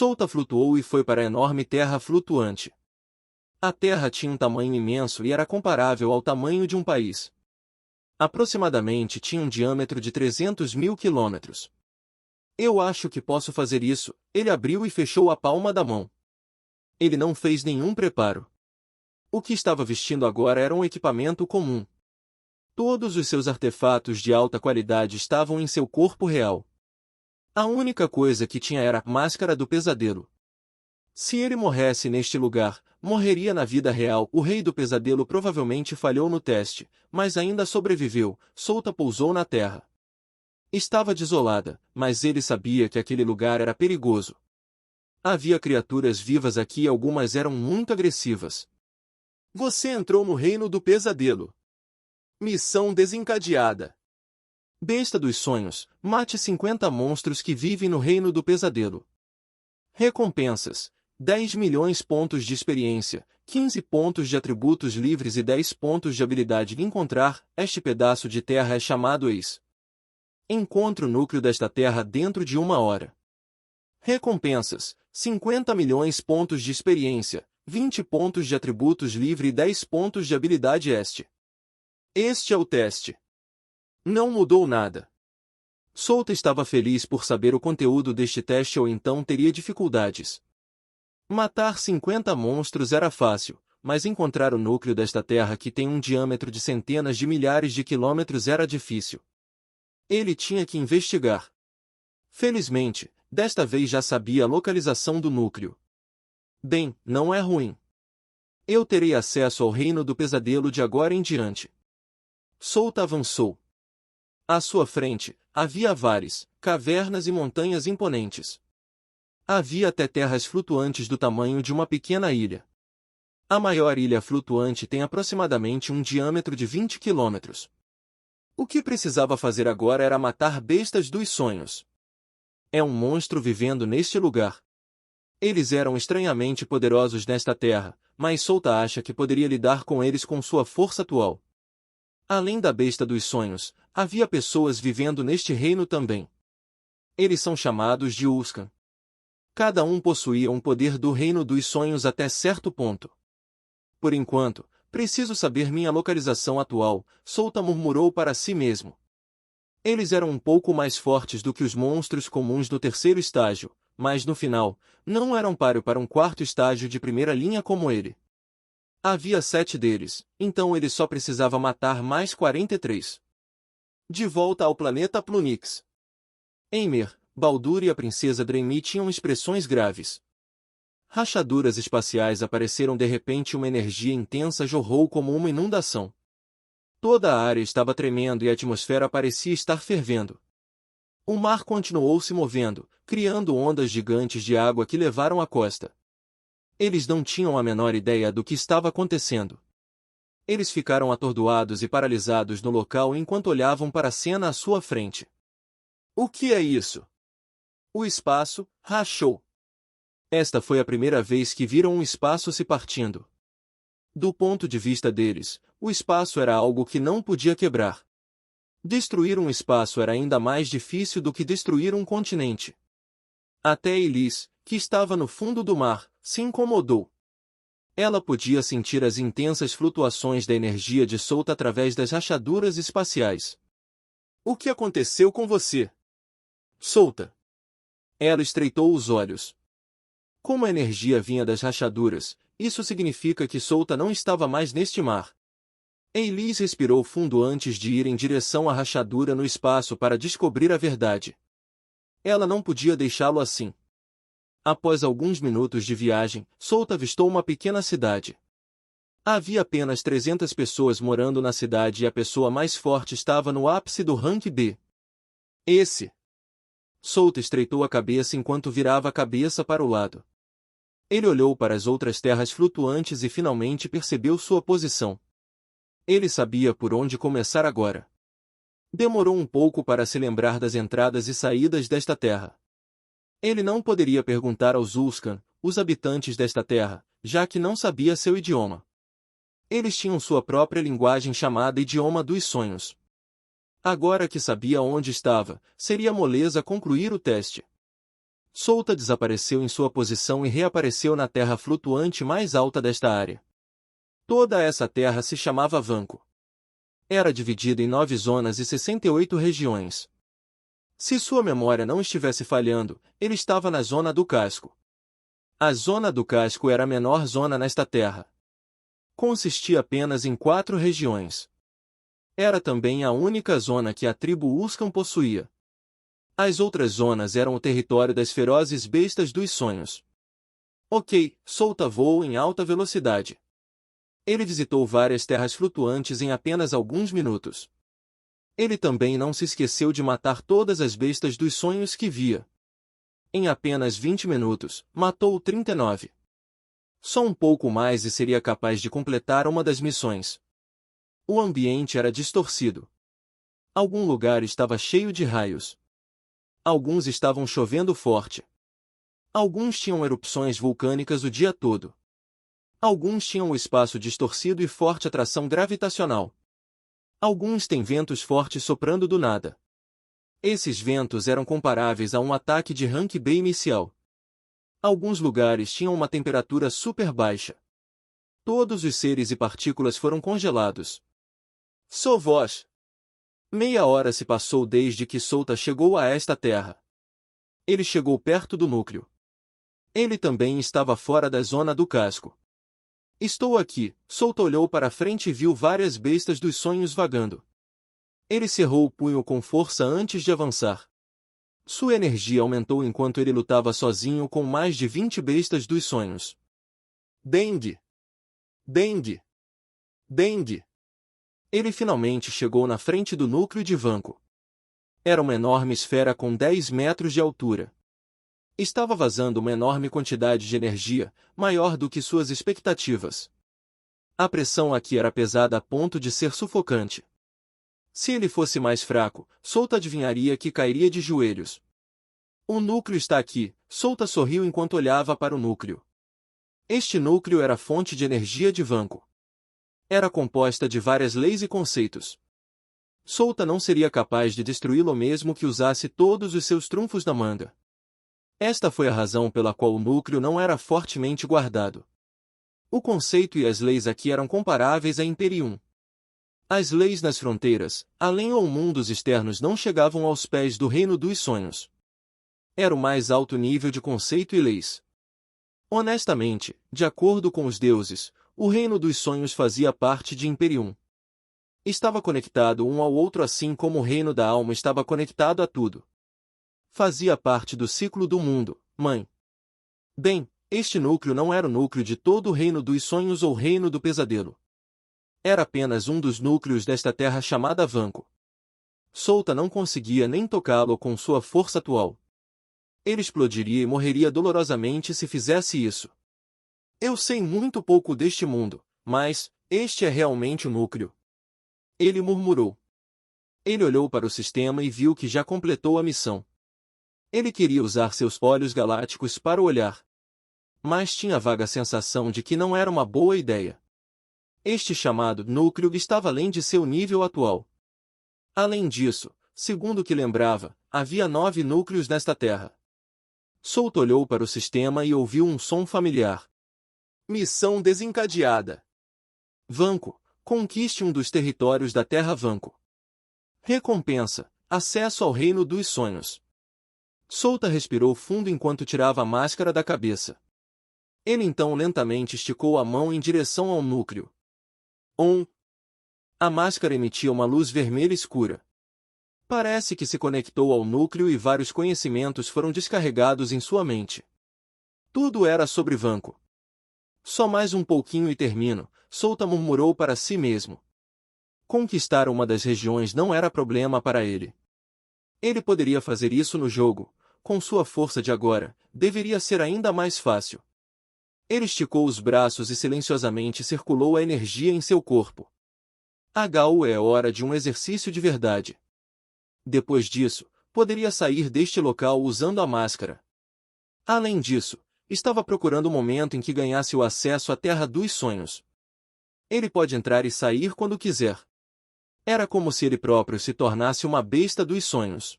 Solta flutuou e foi para a enorme terra flutuante. A terra tinha um tamanho imenso e era comparável ao tamanho de um país. Aproximadamente tinha um diâmetro de 300.000 quilômetros. Eu acho que posso fazer isso. Ele abriu e fechou a palma da mão. Ele não fez nenhum preparo. O que estava vestindo agora era um equipamento comum. Todos os seus artefatos de alta qualidade estavam em seu corpo real. A única coisa que tinha era a máscara do pesadelo. Se ele morresse neste lugar, morreria na vida real. O rei do pesadelo provavelmente falhou no teste, mas ainda sobreviveu. Solta pousou na terra. Estava desolada, mas ele sabia que aquele lugar era perigoso. Havia criaturas vivas aqui e algumas eram muito agressivas. Você entrou no reino do pesadelo. Missão desencadeada. Besta dos sonhos, mate 50 monstros que vivem no reino do pesadelo. Recompensas: 10 milhões pontos de experiência, 15 pontos de atributos livres e 10 pontos de habilidade. Encontrar este pedaço de terra é chamado Ex. Encontre o núcleo desta terra dentro de 1 hora. Recompensas: 50 milhões pontos de experiência, 20 pontos de atributos livre e 10 pontos de habilidade. Este é o teste. Não mudou nada. Solta estava feliz por saber o conteúdo deste teste ou então teria dificuldades. Matar 50 monstros era fácil, mas encontrar o núcleo desta terra que tem um diâmetro de centenas de milhares de quilômetros era difícil. Ele tinha que investigar. Felizmente, desta vez já sabia a localização do núcleo. Bem, não é ruim. Eu terei acesso ao reino do pesadelo de agora em diante. Solta avançou. À sua frente, havia vales, cavernas e montanhas imponentes. Havia até terras flutuantes do tamanho de uma pequena ilha. A maior ilha flutuante tem aproximadamente um diâmetro de 20 quilômetros. O que precisava fazer agora era matar bestas dos sonhos. É um monstro vivendo neste lugar. Eles eram estranhamente poderosos nesta terra, mas Solta acha que poderia lidar com eles com sua força atual. Além da besta dos sonhos, havia pessoas vivendo neste reino também. Eles são chamados de Uskan. Cada um possuía um poder do reino dos sonhos até certo ponto. Por enquanto, preciso saber minha localização atual, Solta murmurou para si mesmo. Eles eram um pouco mais fortes do que os monstros comuns do terceiro estágio, mas no final, não eram páreo para um quarto estágio de primeira linha como ele. Havia 7 deles, então ele só precisava matar mais 43. De volta ao planeta Plunix. Eimer, Baldur e a princesa Draenei tinham expressões graves. Rachaduras espaciais apareceram de repente e uma energia intensa jorrou como uma inundação. Toda a área estava tremendo e a atmosfera parecia estar fervendo. O mar continuou se movendo, criando ondas gigantes de água que levaram à costa. Eles não tinham a menor ideia do que estava acontecendo. Eles ficaram atordoados e paralisados no local enquanto olhavam para a cena à sua frente. O que é isso? O espaço rachou. Esta foi a primeira vez que viram um espaço se partindo. Do ponto de vista deles, o espaço era algo que não podia quebrar. Destruir um espaço era ainda mais difícil do que destruir um continente. Até Elise, que estava no fundo do mar, se incomodou. Ela podia sentir as intensas flutuações da energia de Solta através das rachaduras espaciais. O que aconteceu com você? Solta. Ela estreitou os olhos. Como a energia vinha das rachaduras, isso significa que Solta não estava mais neste mar. Elise respirou fundo antes de ir em direção à rachadura no espaço para descobrir a verdade. Ela não podia deixá-lo assim. Após alguns minutos de viagem, Solta avistou uma pequena cidade. Havia apenas 300 pessoas morando na cidade e a pessoa mais forte estava no ápice do rank B. Esse. Solta estreitou a cabeça enquanto virava a cabeça para o lado. Ele olhou para as outras terras flutuantes e finalmente percebeu sua posição. Ele sabia por onde começar agora. Demorou um pouco para se lembrar das entradas e saídas desta terra. Ele não poderia perguntar aos Uskan, os habitantes desta terra, já que não sabia seu idioma. Eles tinham sua própria linguagem chamada Idioma dos Sonhos. Agora que sabia onde estava, seria moleza concluir o teste. Souta desapareceu em sua posição e reapareceu na terra flutuante mais alta desta área. Toda essa terra se chamava Vanco. Era dividida em 9 zonas e 68 regiões. Se sua memória não estivesse falhando, ele estava na zona do casco. A zona do casco era a menor zona nesta terra. Consistia apenas em 4 regiões. Era também a única zona que a tribo Uscan possuía. As outras zonas eram o território das ferozes bestas dos sonhos. Ok, Souta voou em alta velocidade. Ele visitou várias terras flutuantes em apenas alguns minutos. Ele também não se esqueceu de matar todas as bestas dos sonhos que via. Em apenas 20 minutos, matou 39. Só um pouco mais e seria capaz de completar uma das missões. O ambiente era distorcido. Algum lugar estava cheio de raios. Alguns estavam chovendo forte. Alguns tinham erupções vulcânicas o dia todo. Alguns tinham o espaço distorcido e forte atração gravitacional. Alguns têm ventos fortes soprando do nada. Esses ventos eram comparáveis a um ataque de Rank B inicial. Alguns lugares tinham uma temperatura super baixa. Todos os seres e partículas foram congelados. Sovós. Meia hora se passou desde que Souta chegou a esta terra. Ele chegou perto do núcleo. Ele também estava fora da zona do casco. Estou aqui. Souta olhou para frente e viu várias bestas dos sonhos vagando. Ele cerrou o punho com força antes de avançar. Sua energia aumentou enquanto ele lutava sozinho com mais de 20 bestas dos sonhos. Dengue! Dengue! Dengue! Ele finalmente chegou na frente do núcleo de Vanco. Era uma enorme esfera com 10 metros de altura. Estava vazando uma enorme quantidade de energia, maior do que suas expectativas. A pressão aqui era pesada a ponto de ser sufocante. Se ele fosse mais fraco, Souta adivinharia que cairia de joelhos. O núcleo está aqui. Souta sorriu enquanto olhava para o núcleo. Este núcleo era a fonte de energia de Vanco. Era composta de várias leis e conceitos. Souta não seria capaz de destruí-lo mesmo que usasse todos os seus trunfos na manga. Esta foi a razão pela qual o núcleo não era fortemente guardado. O conceito e as leis aqui eram comparáveis a Imperium. As leis nas fronteiras, além ou mundos externos não chegavam aos pés do reino dos sonhos. Era o mais alto nível de conceito e leis. Honestamente, de acordo com os deuses, o reino dos sonhos fazia parte de Imperium. Estava conectado um ao outro assim como o reino da alma estava conectado a tudo. Fazia parte do ciclo do mundo, mãe. Bem, este núcleo não era o núcleo de todo o reino dos sonhos ou reino do pesadelo. Era apenas um dos núcleos desta terra chamada Vanco. Souta não conseguia nem tocá-lo com sua força atual. Ele explodiria e morreria dolorosamente se fizesse isso. Eu sei muito pouco deste mundo, mas este é realmente o núcleo. Ele murmurou. Ele olhou para o sistema e viu que já completou a missão. Ele queria usar seus olhos galácticos para olhar. Mas tinha a vaga sensação de que não era uma boa ideia. Este chamado núcleo estava além de seu nível atual. Além disso, segundo o que lembrava, havia 9 núcleos nesta terra. Souta olhou para o sistema e ouviu um som familiar. Missão desencadeada. Vanco, conquiste um dos territórios da Terra Vanco. Recompensa, acesso ao reino dos sonhos. Souta respirou fundo enquanto tirava a máscara da cabeça. Ele então lentamente esticou a mão em direção ao núcleo. A máscara emitia uma luz vermelha escura. Parece que se conectou ao núcleo e vários conhecimentos foram descarregados em sua mente. Tudo era sobre Vanco. Só mais um pouquinho e termino, Souta murmurou para si mesmo. Conquistar uma das regiões não era problema para ele. Ele poderia fazer isso no jogo, com sua força de agora, deveria ser ainda mais fácil. Ele esticou os braços e silenciosamente circulou a energia em seu corpo. É hora de um exercício de verdade. Depois disso, poderia sair deste local usando a máscara. Além disso, estava procurando o momento em que ganhasse o acesso à Terra dos Sonhos. Ele pode entrar e sair quando quiser. Era como se ele próprio se tornasse uma besta dos sonhos.